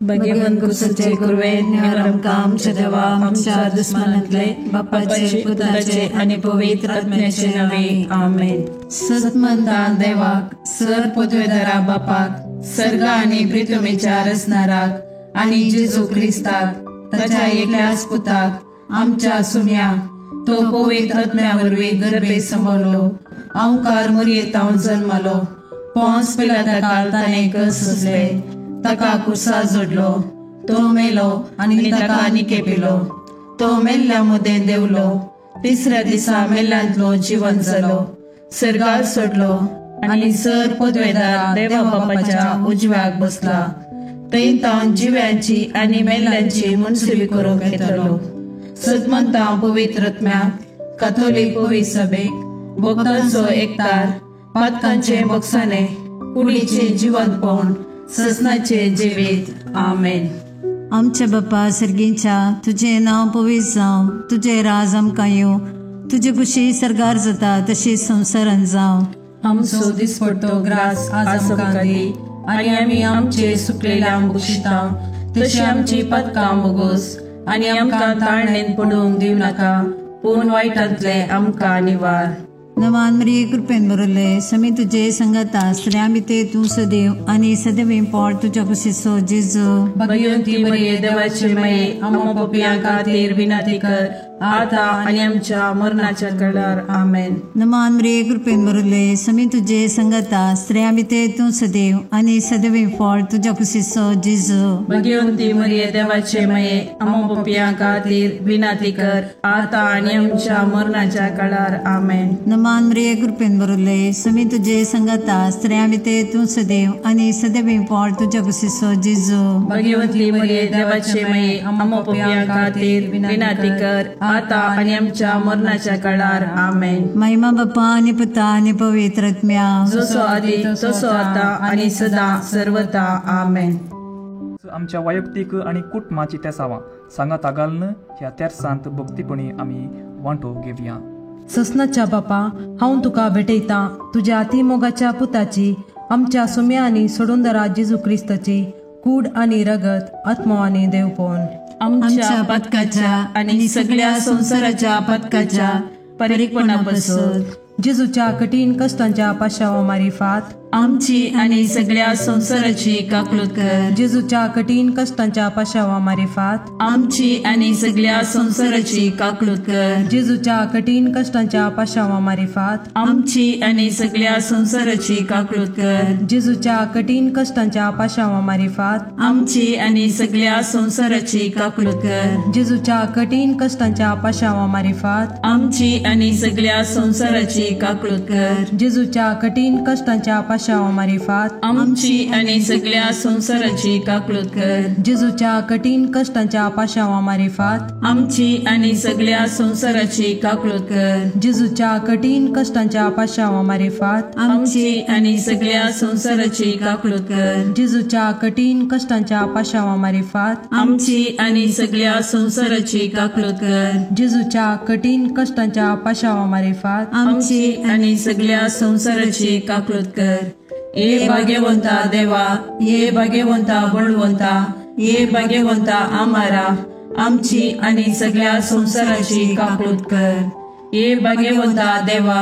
भगवन कुसचे कुर्वेन आमकां आमच्या देवा आमच्या दुस्मनांतले बापाचे पुत्राचे आणि पवित्र आत्म्याचे नावे आमेन. सतमंता देवाक सर पदवेदारा बापाक सर्गा आणि पृथ्वीच्या रचणाराक आणि जेजू क्रिस्ताक ताच्या एकल्याच पुताक आमच्या सुम्याक तो पवित्र आत्म्यावरवी गर्भे संभवलो अवकार मरियेतां जन्मलो पोंस पिलाता काळ ताणे कसले ताका कुसा जोडलो तो मेलो आणि ताका निकेपिलो तो मेल्ल्या मुदे देवलो तिसऱ्या दिसा मेल्ल्यांतलो जीवन जालो सर्गार सोडलो आणि सर पदवेदार देवा बापाच्या उजव्याक बसला थंय तो जिव्यांची आणि मेल्ल्यांची मुनसिबी करूंक येतलो. सदमंता पवित्र आत्म्याक कॅथोलिक पवित्र सभेक भक्तांचो एकतार पातकांचे बक्षाने कुडीचे जिवंतपण ससनाचे जिवीत आमेन. आमच्या बापा सर्गींच्या तुझे नाव पवित्र जावं तुझे राज आमकां येवं तुझे कुशी सरगार जाता तशी संवसारांत जावं. आमचो दिसपट्टो ग्रास आज आमकां दी आणि आमी आमचे सुकलेल्या बुशिता तशी आमची पदकां मोगोस आणि आमकां ताळणेन पडूंक दिव नाका पूण वायटांतले आमकां निवार. नवान मरिये कृपेन बरयले समी तुझे संगता स्त्रियां भितर तूं सदैव आणि सदैव पोट तुझ्या कुशीचो जेजू. भगवंती मरिये देवाचे माये आमकां पापियां खातीर विनंती कर आता आणि आमच्या मरणाच्या काळार आमेन. नमान मरिये कृपेन बरयले समी तुझे संगता स्त्रियां भितर तूं सदैव आणि सदैव पोट तुझ्या कुशीचो जेजू. भगवंती मरिये देवाचे माये आमकां पापियां खातीर विनंती कर आता आणि आमच्या मरणाच्या काळार आमेन. नमान मरिये कृपेन बरयले समी तुझे संगता स्त्रियां भितर तूं सदैव आणि सदैव पोट तुझ्या कुशीचो जेजू. भगवंती मरिये देवाचे माये आमकां पापियां खातीर विनंती कर आता आणि आमच्या मरणाच्या काळार आमेन. महिमा बापा आणि पुता आणि पवित्र आत्म्या जसो आदी तसो आता आणि सदा सर्वता आमेन. आमच्या वैयक्तिक आणि कुटुंबाची तेसावां सांगात घालून ह्या तेर्सांत भक्तीपणी आमी वांटो घेवया. ससनाच्या बापा हांव तुका भेटयता तुझ्या अतिमोगाच्या पुताची आमच्या सुम्या आणि सोडूनदरा जेजू क्रिस्ताची कूड आणि रगत आत्मा आणि देवपण आमच्या पदकाच्या आणि सगळ्या संसाराच्या पदकाच्या परीकपणापासून जेजूच्या कठीण कष्टांच्या पाशावा मारिफात आमची आणि सगळ्या संसाराची काकलूत कर. जेजूच्या कठीण कष्टांच्या पाशावा मारिफात आमची आणि सगळ्या संसाराची काकलूत कर. जेजूच्या कठीण कष्टांच्या पाशावा मारिफात आमची आणि सगळ्या संसाराची काकलूत कर. जेजूच्या कठीण कष्टांच्या पाशावा मारिफात आमची आणि सगळ्या संसाराची काकलूत कर. जेजूच्या कठीण कष्टांच्या पाशावा मारिफात आमची आणि सगळ्या संसाराची काकलूत कर. जेजूच्या कठीण कष्टांच्या पाशावा मारिफात आमची आणि सगळ्या संसाराची काकलूत कर. जेजूच्या कठीण कष्टांच्या पाशावा मारिफात आमची आणि सगळ्या संसाराची काकलूत कर. जेजूच्या कठीण कष्टांच्या पाशावा मारिफात आमची आणि सगळ्या संसाराची काकलूत कर. जेजूच्या कठीण कष्टांच्या पाशावा मारिफात आमची आणि सगळ्या संसाराची काकलूत कर. जेजूच्या कठीण कष्टांच्या पाशावा मारिफात आमची आणि सगळ्या संसाराची काकलूत कर. ये भाग्यवंता देवा ये भाग्यवंता बळवंता ये भाग्यवंता आम्हारा आमची आणि सगळ्या संसाराची काकलूत कर. ये भाग्यवंता देवा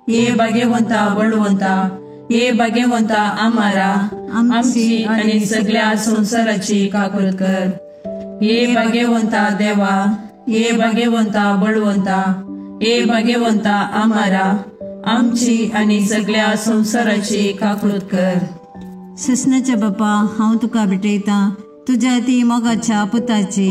ये भाग्यवंता बळवंता ये भाग्यवंता आम्हारा आमची आणि सगळ्या संसाराची काकलूत कर. ये भाग्यवंता देवा ये भाग्यवंता बळवंता ये भाग्यवंता आम्हारा आमची आणि सगळ्या संसाराची काकलूत कर. ससनाच्या बापा हांव तुका भेटयता तुझ्या अति मोगाच्या पुताची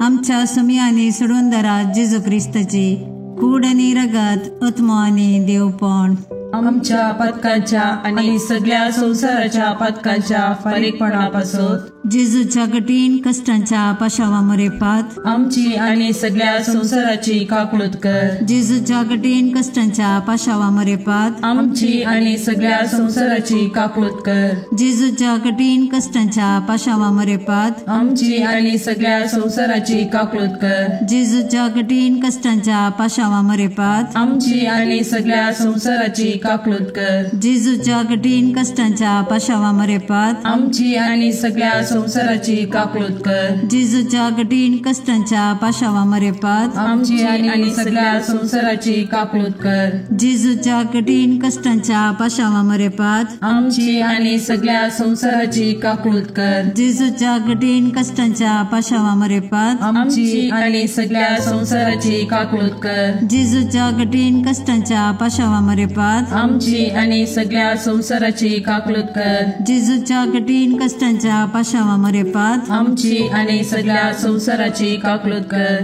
आमच्या सुमी आणि सोडूनदरा जेजू क्रिस्ताची कूड आणि रगत आत्मा आणि देवपण आमच्या पदकाच्या आणि सगळ्या संसाराच्या पदकाच्या परीकपणापासून जेजूच्या कठीण कष्टांच्या पाशावा मरेपात आमची आणि सगळ्या संसाराची काकलूत कर. जेजूच्या कठीण कष्टांच्या पाशावा मरेपात आमची आणि सगळ्या संसाराची काकलूत कर. जेजूच्या कठीण कष्टांच्या पाशावा मरेपात आमची आणि सगळ्या संसाराची काकलूत कर. जेजूच्या कठीण कष्टांच्या पाशावा मरेपात आमची आणि सगळ्या संसाराची काकलूत कर. जेजूच्या कठीण कष्टांच्या पाशावा मरेपात आमची आणि सगळ्या संसाराची काकलूत कर. जेजूच्या कठीण कष्टांच्या पाशावा मरेपात आमची आणि सगळ्या संसाराची काकलूत कर. जेजूच्या कठीण कष्टांच्या पाशावा मरेपात आमची आणि सगळ्या संसाराची काकलूत कर. जेजूच्या कठीण कष्टांच्या पाशावा मरेपात आमची आणि सगळ्या संसाराची काकलूत कर. जेजूच्या कठीण कष्टांच्या पाशावा मरेपात आमची आणि सगळ्या संसाराची काकलूत कर. जेजूच्या कठीण कष्टांच्या पाशावा मरेपात आमची आणि सगळ्या संसाराची काकलूत कर.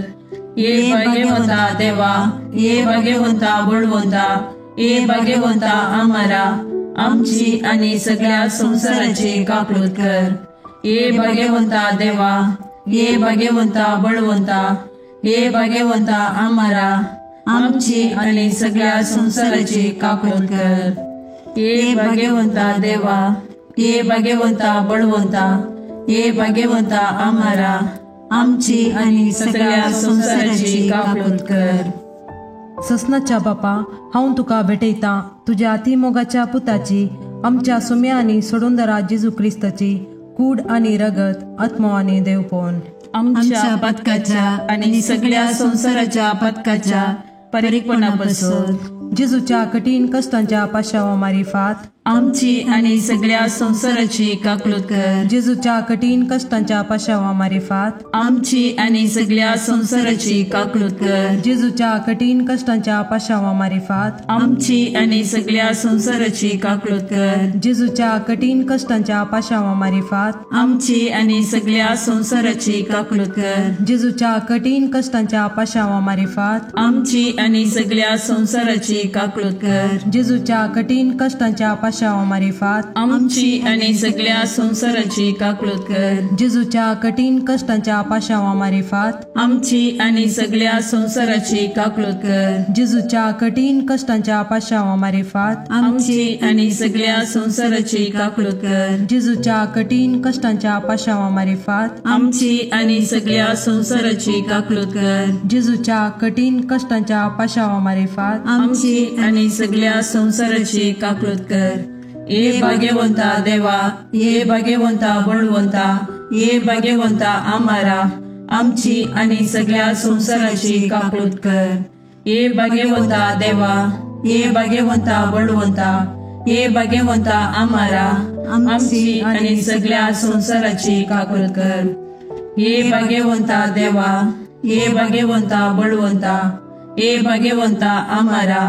ये भाग्यवंता देवा, ये भाग्यवंता बळवंता, ये भाग्यवंता आम्हारा, आमची आणि सगळ्या संसाराची काकलूत कर. ये भाग्यवंता देवा, ये भाग्यवंता बळवंता, ये भाग्यवंता आम्हारा, आमची आणि सगळ्या संसाराची काकलूत कर. ये भाग्यवंता देवा, ये भाग्यवंता बळवंता, ये भाग्यवंता आम्हारा, आमची आणि सगळ्या संसाराची काकलूत कर. ससनाच्या बापा, हांव तुका भेटयता तुझ्या अतिमोगाच्या पुताची, आमच्या सुम्या आणि सोडूंदरा जेजू क्रिस्ताची कूड आणि रगत, आत्मा आणि देवपण. आमच्या पदकाच्या आणि सगळ्या संसाराच्या पदकाच्या परीकपणापासून जेजूच्या कठीण कष्टांच्या पाशावा मारिफात आमची आणि सगळ्या संसाराची काकलूत कर. जेजूच्या कठीण कष्टांच्या पाशावा मारिफात आमची आणि सगळ्या संसाराची काकलूत कर. जेजूच्या कठीण कष्टांच्या पाशावा मारिफात आमची आणि सगळ्या संसाराची काकलूत कर. जेजूच्या कठीण कष्टांच्या पाशावा मारिफात आमची आणि सगळ्या संसाराची काकलूत कर. जेजूच्या कठीण कष्टांच्या पाशावा मारिफात आमची आणि सगळ्या संसाराची काकलूत कर. जेजूच्या कठीण कष्टांच्या पाशावा मारिफात आमची आणि सगळ्या संसाराची काकलूत कर. जेजूच्या कठीण कष्टांच्या पाशावा मारिफात आमची आणि सगळ्या संसाराची काकलूत कर. जेजूच्या कठीण कष्टांच्या पाशावा मारिफात आमची आणि सगळ्या संसाराची काकलूत कर. जेजूच्या कठीण कष्टांच्या पाशावा मारिफात आमची आणि सगळ्या संसाराची काकलूत कर. जेजूच्या कठीण कष्टांच्या पाशावा मारिफात आमची आणि सगळ्या संसाराची काकलूत कर. ये भाग्यवंता देवा, ये भाग्यवंता बळवंता, ये भाग्यवंता आम्हारा, आमची आणि सगळ्या संसाराची काकलूत कर. ये भाग्यवंता देवा, ये भाग्यवंता बळवंता, ये भाग्यवंता आम्हारा, आमची आणि सगळ्या संसाराची काकलूत कर. ये भाग्यवंता देवा, ये भाग्यवंता बळवंता, ये भाग्यवंता आम्हारा,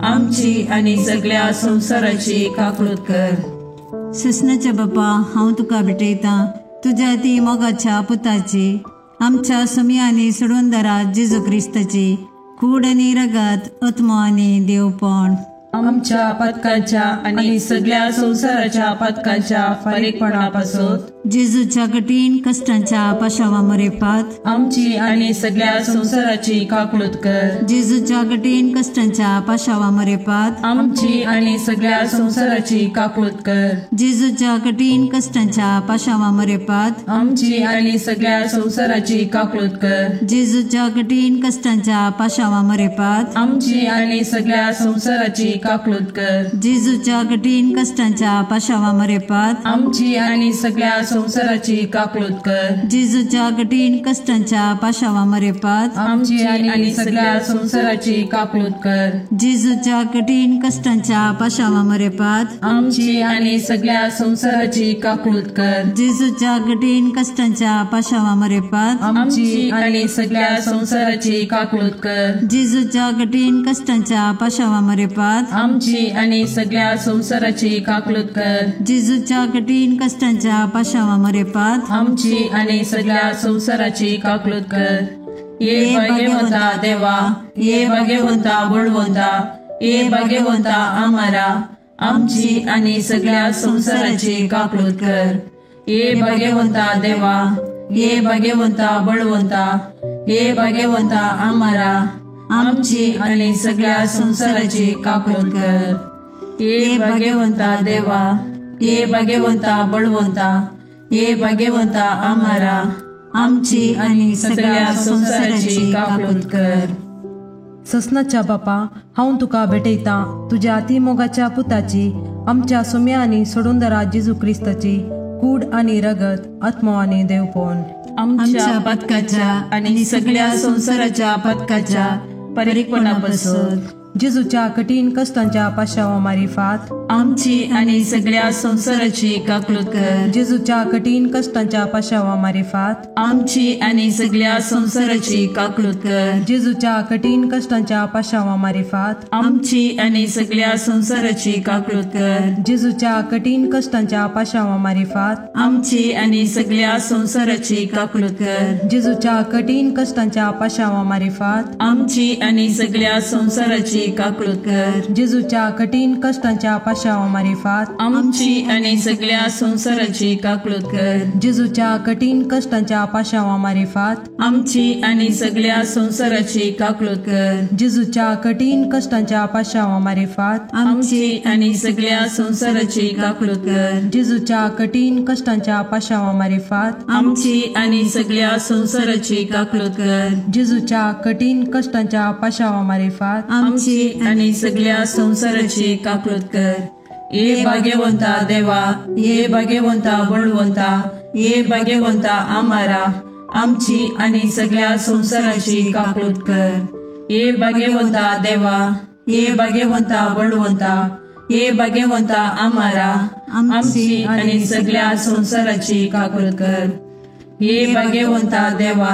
आमची आणि सगळ्या संसाराची काकलूत कर. ससनाच्या बापा, हांव तुका भेटयता तुझ्या ती मोगाच्या पुताची, आमच्या सुम्या आणि सोडूंदरा जेजू क्रिस्ताची कूड आणि रगत, आत्मा आणि देवपण. आमच्या पदकाच्या आणि सगळ्या संसाराच्या पदकाच्या परीकपणापासून जेजूच्या कठीण कष्टांच्या पाशावा मरेपात आमची आणि सगळ्या संसाराची काकलूत कर. जेजूच्या कठीण कष्टांच्या पाशावा मरेपात आमची आणि सगळ्या संसाराची काकलूत कर. जेजूच्या कठीण कष्टांच्या पाशावा मरेपात आमची आणि सगळ्या संसाराची काकलूत कर. जेजूच्या कठीण कष्टांच्या पाशावा मरेपात आमची आणि सगळ्या संसाराची काकलूत कर. जेजूच्या कठीण कष्टांच्या पाशावा मरेपात आमची आणि सगळ्या संसाराची काकलूत कर. जेजूच्या कठीण कष्टांच्या पाशावा मरेपात आमची आणि सगळ्या संसाराची काकलूत कर. जेजूच्या कठीण कष्टांच्या पाशावा मरेपात आमची आणि सगळ्या संसाराची काकलूत कर. जेजूच्या कठीण कष्टांच्या पाशावा मरेपात आमची आणि सगळ्या संसाराची काकलूत कर. जेजूच्या कठीण कष्टांच्या पाशावा मरेपात आमची आणि सगळ्या संसाराची काकलूत कर. जेजूच्या कठीण कष्टांच्या पाशावा मरेपात आमची आणि सगळ्या संसाराची काकलूत कर. ये भाग्यवंता देवा, ये भाग्यवंता बळवंता, ये भाग्यवंता आम्हारा, आमची आणि सगळ्या संसाराची काकलूत कर. ये भाग्यवंता देवा, ये भाग्यवंता बळवंता, ये भाग्यवंता आम्हारा, आमची आणि सगळ्या संसाराची काकलूत कर. ये भाग्यवंता देवा, ये भाग्यवंता बळवंता, ये भाग्यवंता आम्हारा, आमची आणि सगळ्या संसाराची काकलूत कर. ससनाच्या बापा, हांव तुका भेटयता तुझ्या अतिमोगाच्या पुताची, आमच्या सुम्या आणि सोडूंदरा जेजू क्रिस्ताची कूड आणि रगत आत्मा आणि देवपण आमच्या पदकाच्या आणि सगळ्या संसाराच्या पदकाच्या परीक्षणापासून जेजूच्या कठीण कष्टांच्या पाशावामार्फत आमची आणि सगळ्या संसाराची काकलूत कर. जेजूच्या कठीण कष्टांच्या पाशावामार्फत आमची आणि सगळ्या संसाराची काकलूत कर. जेजूच्या कठीण कष्टांच्या पाशावामार्फत आमची आणि सगळ्या संसाराची काकलूत कर. जेजूच्या कठीण कष्टांच्या पाशावामार्फत आमची आणि सगळ्या संसाराची काकलूत कर. जेजूच्या कठीण कष्टांच्या पाशावामार्फत आमची आणि सगळ्या संसाराची काकलूत कर. जेजूच्या कठीण कष्टांच्या पाशावामार्फत आमची आणि सगळ्या संसाराची काकलूत कर. जेजूच्या कठीण कष्टांच्या पाशावामार्फत आमची आणि सगळ्या संसाराची काकलूत कर. जेजूच्या कठीण कष्टांच्या पाशावामार्फत आमची आणि सगळ्या संसाराची काकलूत कर. जेजूच्या कठीण कष्टांच्या पाशावामार्फत आमची आणि सगळ्या संसाराची काकलूत कर. जेजूच्या कठीण कष्टांच्या पाशावामार्फत आमची आणि सगळ्या संसाराची काकलूत कर. ये भाग्यवंता देवा, ये भाग्यवंता बळवंता, ये भाग्यवंता आम्हारा, आमची आणि सगळ्या संसाराची काकलूत कर. ये भाग्यवंता देवा, ये भाग्यवंता बळवंता, ये भाग्यवंता आम्हारा, आमची आणि सगळ्या संसाराची काकलूत कर. ये भाग्यवंता देवा,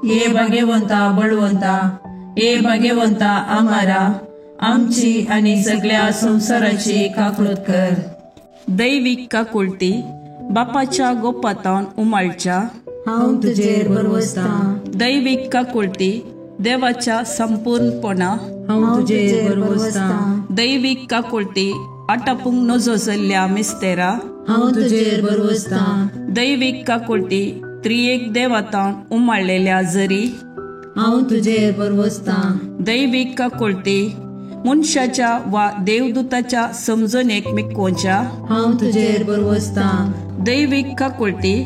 ये भाग्यवंता बळवंता, ये भाग्यवंता आम्हारा, आमची आणि सगळ्या संसाराची काकलूत कर. दैविक काकुळती बापाच्या गोपातान उमाळच्या हांव तुजेर बरवसता. दैविक काकुळती देवाच्या संपूर्णपणा हांव तुजेर बरवसता. दैविक काकुळती आटापूंक नजोसल्ल्या मिस्तेरा हांव तुजेर बरवसता. दैविक काकुळती त्रिएक देवातान उमाळलेल्या जरी हांव तुजेर बरवसता. दैविक काकुळती मनशाच्या वा देवदूताच्या समजणेक मिकोवच्या हांव तुजेर बरवसता. दैविक काकुळती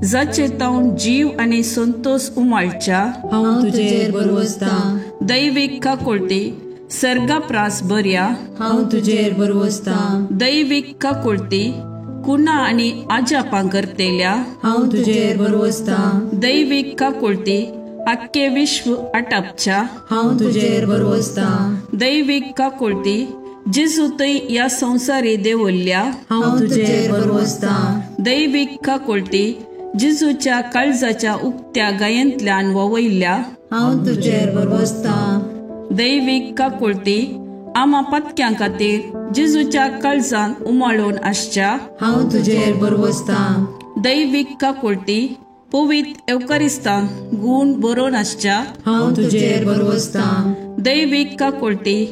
जाचे तावन जीव आणि संतोष उमाळच्या हांव तुजेर बरवसता. दैविक काकुळती सर्गाप्रास बऱ्या हांव तुजेर बरवसता. दैविक काकुळती कुणा आणि आजापां करतेल्या हांव तुजेर बरवसता. दैविक काकुळती आख्खे विश्व आटापच्या हांव तुजेर बरवसता. दैविक काकुळती जेजूतय या संसारी देवल्ल्या हांव तुजेर बरवसता. दैविक काकुळती जेजूच्या काळजाच्या उक्त्या गायंतल्यान ववयल्या हांव तुजेर बरवसता. दैविक काकुळती आम्हा पत्क्यां खातीर जेजूच्या काळजान उमाळून आसच्या हांव तुजेर बरवसता. दैविक काकुळती पवित्र एवकारिस्तान गुण बरोवन आसच्या हांव तुजेर बरवसता. दैविक काकुळती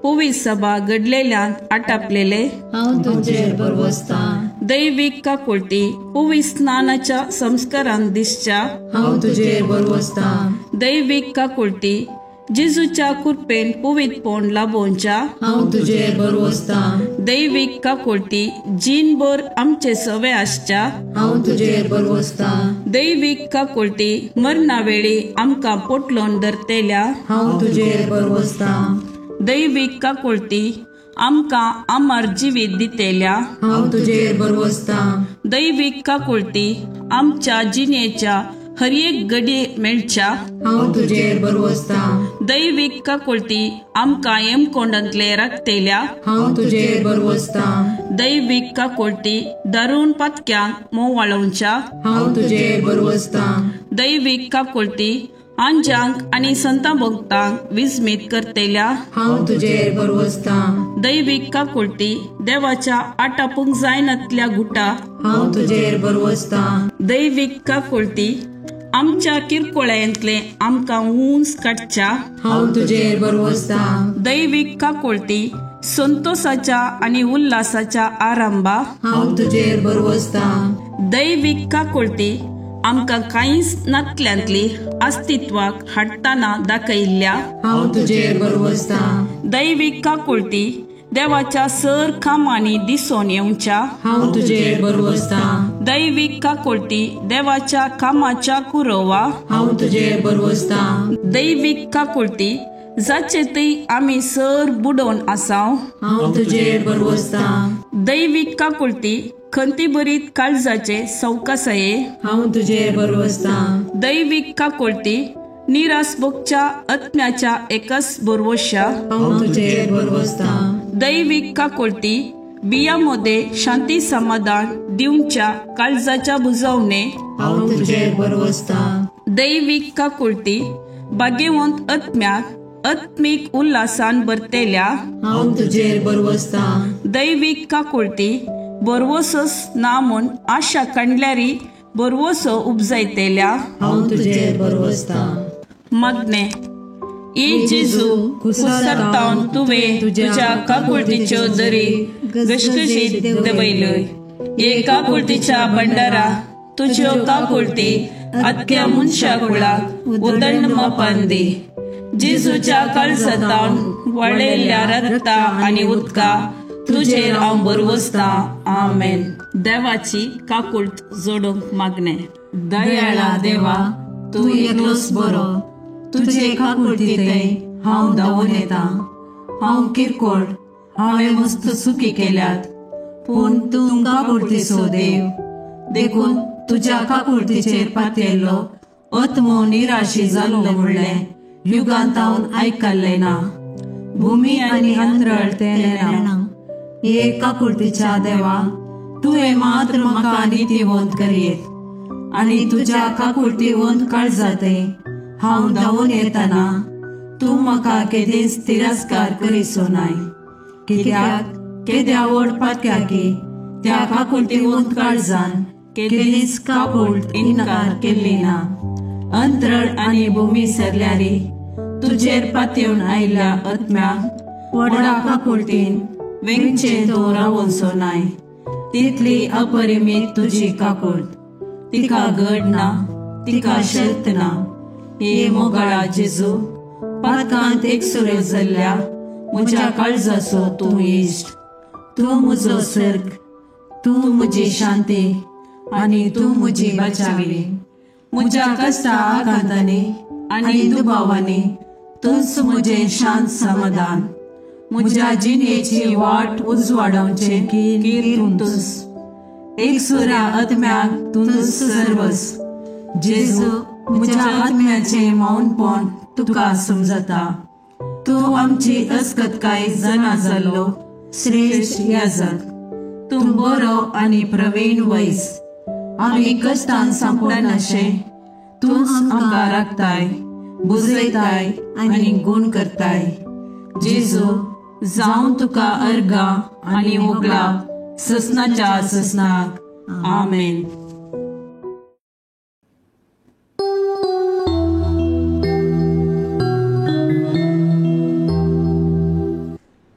पवित्र सभा घडलेल्यान आटापलेले हांव तुजेर बरवसता. दैविक काकुळती पवित्र स्नानाच्या संस्कारान दिसच्या हांव तुजेर बरवसता. दैविक काकुळती जेजूच्या कृपेन पवित्रपण लाभोवच्या हांव तुजेर बरवसता. दैविक काकुळती जीनभर आमचे सवे आसच्या हांव तुजेर बरवसता. दैविक काकुळती मरणा वेळी आमकां पोटलोन धरतेल्या हांव तुजेर बरवसता. दैविक काकुळती आमकां आमार जिवीत दितेल्या हांव तुजेर बरवसता. दैविक काकुळती आमच्या जिणेच्या हर एक घडी मेळच्या हांव तुजेर बरवसता. दैविक काकुळती आमकां हेमकोंडांतले राखतेल्या हांव तुजेर बरवसता. दैविक काकुळती दारूण पातक्यांक मोव वाळोवच्या हांव तुजेर बरवसता. दैविक काकुळती आंजांक आणि संतां भक्तांक विस्मीत करतेल्या हांव तुजेर बरवसता. दैविक काकुळती देवाच्या आटापूंक जायनातल्या गुटा हांव तुजेर बरवसता. दैविक काकुळती आमच्या किरकोळ्यांतले आमकां उंच काडच्या हांव तुजेर बरवसता. दैविक काकुळती संतोषाच्या आणि उल्हासाच्या आरंभा हांव तुजेर बरवसता. दैविक काकुळती आमकां कांयच नातल्यांतली अस्तित्वाक हाडटाना दाखयल्ल्या हांव तुजेर बरवसता. दैविक काकुळती देवाच्या सर कामांनी दिसून येवच्या हांव तुजेर बरवसता. दैविक काकुळती देवाच्या कामाच्या कुरवा हांव तुजेर बरवसता. दैविक काकुळती जाचे ती आमी सर बुडोवन आसाव, हांव तुजेर बरवसता. दैवीक काकुळती खंती बरीत काळजाचे सवकासये, हांव तुजेर बरवसता. दैवीक काकुळती निरासभोगच्या आत्म्याच्या एकच बरवश्या, हांव तुजेर बरवसता. दैवीक काकुळती बियामध्ये शांती समाधान दिवच्या काळजाच्या बुजवणे, हांव तुजेर बरवसता. दैवीक काकुळती भाग्यवंत आत्म्याक आत्मिक उल्हासान भरतेल्या, हांव तुजेर बरवसता. दैवीक काकुळती बरवसोस ना म्हूण आशा काडल्यारी बरवसो उपजायतेल्या, हांव तुजेर बरवसता. मागणे. ई जेजू कुसरतावन तुवें तुज्या काकुळतीच्यो दरी गशगशीत दवयल्योय. हे काकुळतीच्या भंडारा तुज्यो काकुळती आख्या मनशा कुळाक उदंड मोपान दी. जेजूच्या काळजातावन वळयल्ल्या रक्ता आनी उदका तुजेर हांव बरवसता. आमेन. देवाची काकुळत जोडूंक मागणे. दयाळा देवा, तू एकलोच बरो. तुजे काकुळटीतय हांव धांवून येता. हांव किरकोळ, हांवें मस्त चुकी केल्यात, पूण तूं काकुळटीचो देव. देखून तुज्या काकुळटीचेर पातयल्लो आत्मो निराशी जाल्लो म्हणलें युगांतावन आयकल्लें ना. भुमी आनी अंतराळ तेलें ना. हे काकुळटीच्या देवा, तुवें मात्र म्हाका नितीवंत करीत. आनी तुज्या काकुळटीवंत काळजातय हांव धांवून येतना तूं म्हाका केदेंच तिरस्कार करीसो नाय. कित्याक केद्या ओडपात्या की त्या काकुळटीवंत काळजान केदींच काकुळट इन्कार केल्ली ना. अंतराळ आनी भुमी सरल्यारी तुजेर पातयेवन आयिल्ल्या आत्म्याक व्हडा काकुळटीन वेंगचे तो रावोसो नाय. तितली अपरिमीत तुजी काकुळट. तिका घड ना, तिका शर्त ना. हे मोगाळा जेजू, पातकांत एकसुऱ्यो जाल्ल्या म्हज्या काळजाचो तूं इश्ट. तूं म्हजो सर्ग, तूं म्हजी शांती आनी तूं म्हजी बचावी. म्हज्या कश्टा आघातांनी आनी दुबावांनी तूंच म्हजें शांत समाधान. म्हज्या जिणेची वाट उजवाडोवचे कीर तूंच. एकसुऱ्या आत्म्याक तूंच सर्वस. जेजू, म्हज्या आत्म्याचे मौनपण तुका समजता. तूं आमची अस्कतकाय जाणा जाल्लो श्रेष्ठ याजक. तूं बरो आनी प्रवीण वैस. आमी कश्टान सांपडनाशे तूंच आमकां राखताय, बुजयताय आनी गूण करताय. जेजू, जावं तुका अर्गा आनी मोगला ससनाच्या ससनाक. आमेन.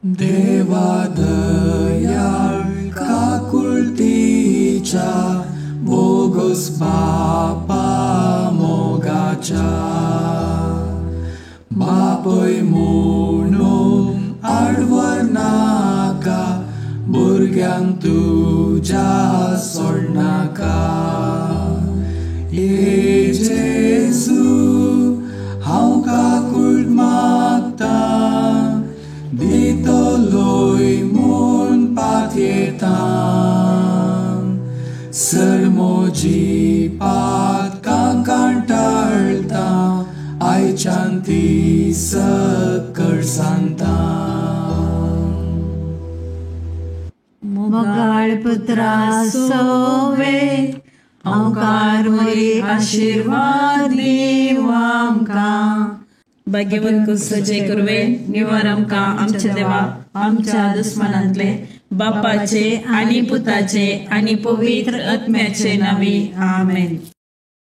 देवा दयाळ काकुळतीच्या बोगस बापा मोगाच्या. बापय म्हणून आडवर नाका, भुरग्यांक तुज्या सोडनाका. हे जेजू, हांव काकुळट मागता. दितलोय म्हूण पातयेता. सरमोजी पातकां कांटाळटा. आयच्यान ती सकळ सांगता. मोगाळ पुत्रा सोवे ओंकार मरी आशीर्वाद दीव आमकां. भाग्यवंत सजे करवे निवार आमकां आमच्या देवा आमच्या दुस्मनांतले बापाचे आनी पुताचे आनी पवित्र आत्म्याचे नावी. आमेन.